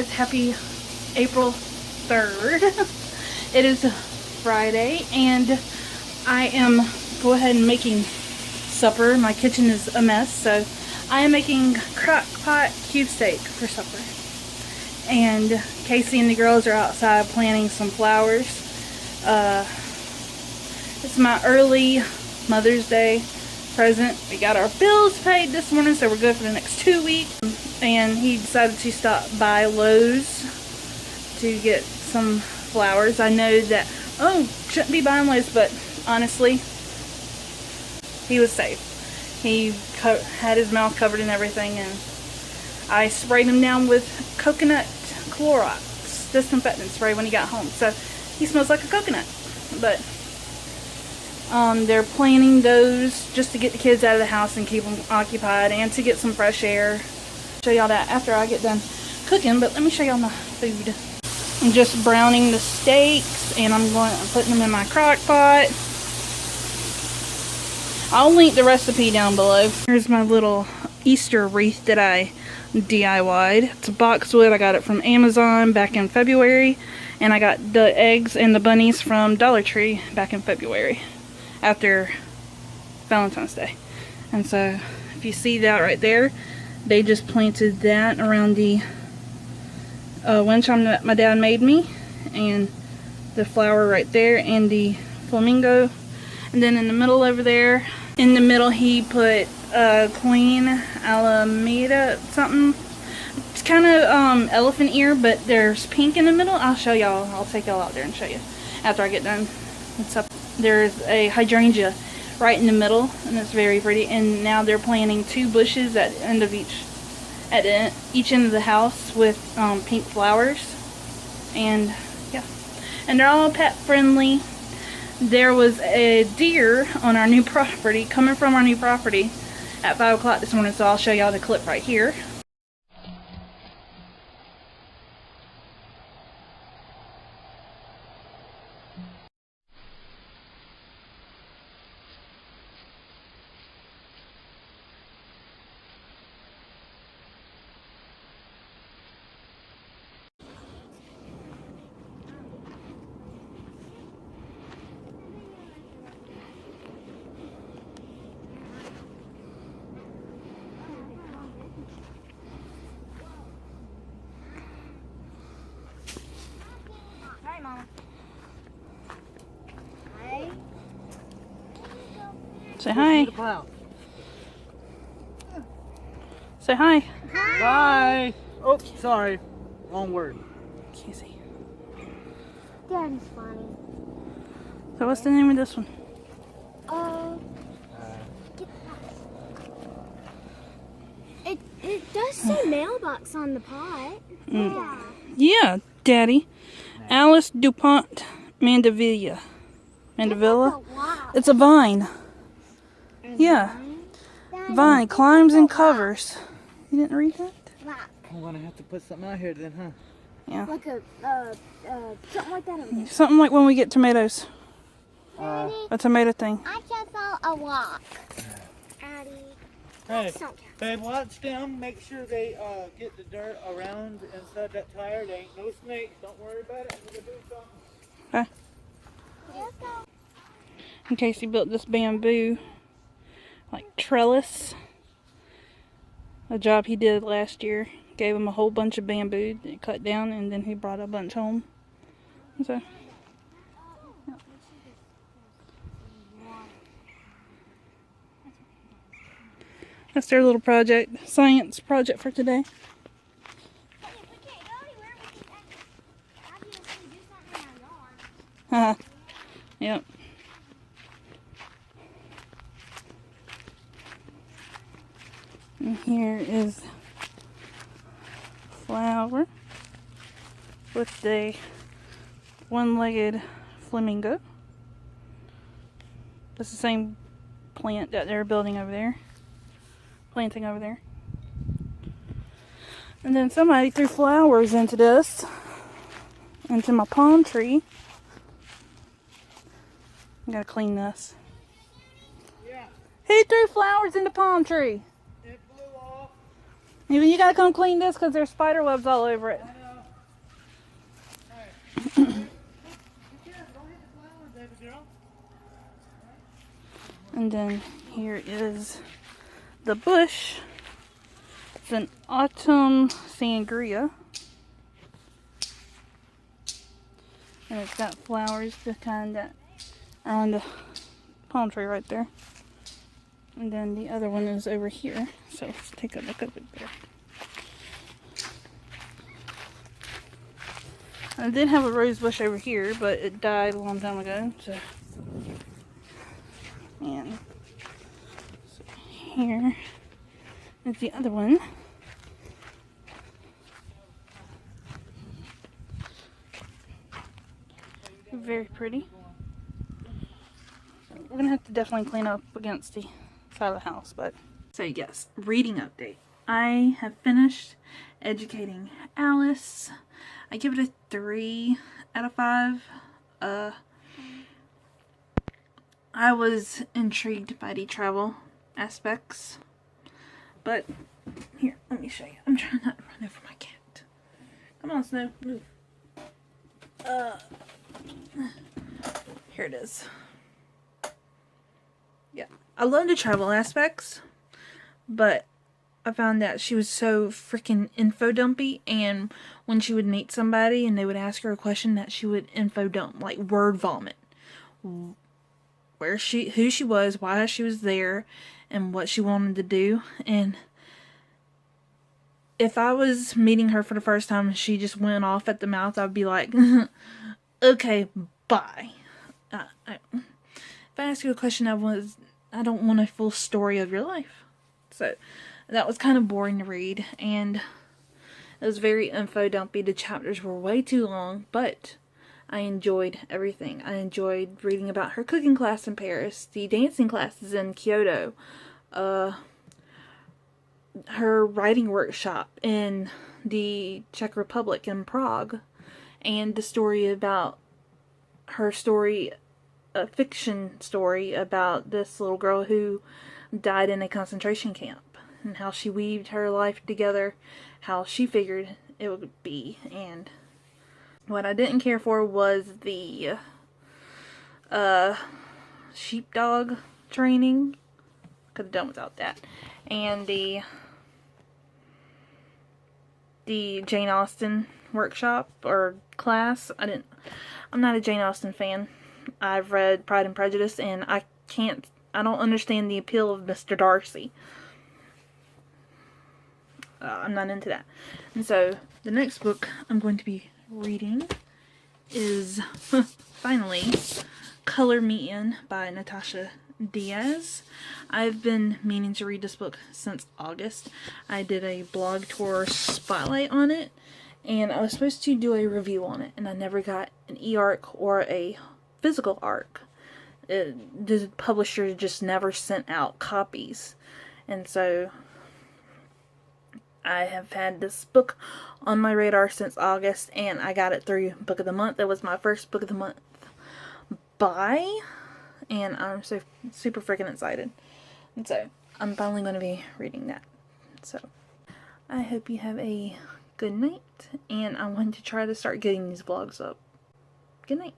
guys, happy April 3rd. It is Friday and I am go ahead and making supper. My kitchen is a mess, so I am making crock pot cube steak for supper. And Casey and the girls are outside planting some flowers. It's my early Mother's Day present. We got our bills paid this morning, so we're good for the next 2 weeks. And he decided to stop by Lowe's to get some flowers. I know that, shouldn't be buying Lowe's, but honestly, he was safe. He had his mouth covered and everything, and I sprayed him down with coconut Clorox disinfectant spray when he got home. So he smells like a coconut. But they're planting those just to get the kids out of the house and keep them occupied and to get some fresh air. Show y'all that after I get done cooking, but let me show y'all my food. I'm just browning the steaks and I'm putting them in my crock pot. I'll link the recipe down below. Here's my little Easter wreath that I DIY'd. It's a boxwood. I got it from Amazon back in February, and I got the eggs and the bunnies from Dollar Tree back in February after Valentine's Day. And so if you see that right there, they just planted that around the wind chime that my dad made me, and the flower right there, and the flamingo. And then in the middle over there, in the middle he put Queen Alameda something. It's kind of elephant ear, but there's pink in the middle. I'll show y'all. I'll take y'all out there and show you after I get done. It's up. There's a hydrangea right in the middle, and it's very pretty. And now they're planting 2 bushes at the end of each end of the house with pink flowers. And yeah, and they're all pet friendly. There was a deer on our new property, coming from our new property at 5 o'clock this morning, so I'll show y'all the clip right here. Mama. Hi. Say hi. Say hi. Hi. Bye. Oh, sorry. Wrong word. Casey. Daddy's funny. So what's the name of this one? It does say mailbox on the pot. Yeah. Yeah, Daddy. Alice DuPont Mandevilla. Mandevilla? It's a vine. Yeah. Vine climbs and covers. You didn't read that? I'm gonna have to put something out here then, huh? Yeah. Like something like that over there. Something like when we get tomatoes. Daddy, A tomato thing. I just saw a walk. Daddy. Hey, babe, watch them. Make sure they get the dirt around inside that tire. There ain't no snakes. Don't worry about it. I'm gonna do something. Okay. In case he built this bamboo like trellis. A job he did last year. Gave him a whole bunch of bamboo that he cut down, and then he brought a bunch home. So yeah. That's their little project, science project for today. Yep. And here is flower with the one-legged flamingo. That's the same plant that they're building over there. Planting over there. And then somebody threw flowers into this, into my palm tree. I gotta clean this. Yeah. He threw flowers in the palm tree. It blew off. You gotta come clean this because there's spider webs all over it. I know. And then here is the bush. It's an autumn sangria. And it's got flowers, the kind that are on the palm tree right there. And then the other one is over here. So let's take a look at it there. I did have a rose bush over here, but it died a long time ago. So, and so here is the other one. Very pretty. We're gonna have to definitely clean up against the side of the house, but so yes, reading update. I have finished educating Alice. I give it a 3 out of 5. I was intrigued by the travel aspects, but here, let me show you. I'm trying not to run over my cat. Come on, Snow, move. Here it is. Yeah, I love the travel aspects, but I found that she was so freaking info dumpy, and when she would meet somebody and they would ask her a question, that she would info dump, like word vomit. Who she was, why she was there, and what she wanted to do. And if I was meeting her for the first time and she just went off at the mouth, I'd be like, okay, bye. If I ask you a question, I don't want a full story of your life. So that was kind of boring to read, and it was very info dumpy. The chapters were way too long, but I enjoyed everything. I enjoyed reading about her cooking class in Paris, the dancing classes in Kyoto, her writing workshop in the Czech Republic in Prague, and the story about her story, a fiction story about this little girl who died in a concentration camp, and how she weaved her life together, how she figured it would be. And what I didn't care for was the sheepdog training. Could have done without that. And the Jane Austen workshop or class. I'm not a Jane Austen fan. I've read Pride and Prejudice, and I don't understand the appeal of Mr. Darcy. I'm not into that. And so the next book I'm going to be reading is finally Color Me In by Natasha Diaz. I've been meaning to read this book since August. I did a blog tour spotlight on it, and I was supposed to do a review on it, and I never got an e-arc or a physical arc. The publisher just never sent out copies, and so I have had this book on my radar since August, and I got it through Book of the Month. It was my first Book of the Month buy, and I'm so super freaking excited. And so I'm finally going to be reading that. So I hope you have a good night, and I'm going to try to start getting these vlogs up. Good night.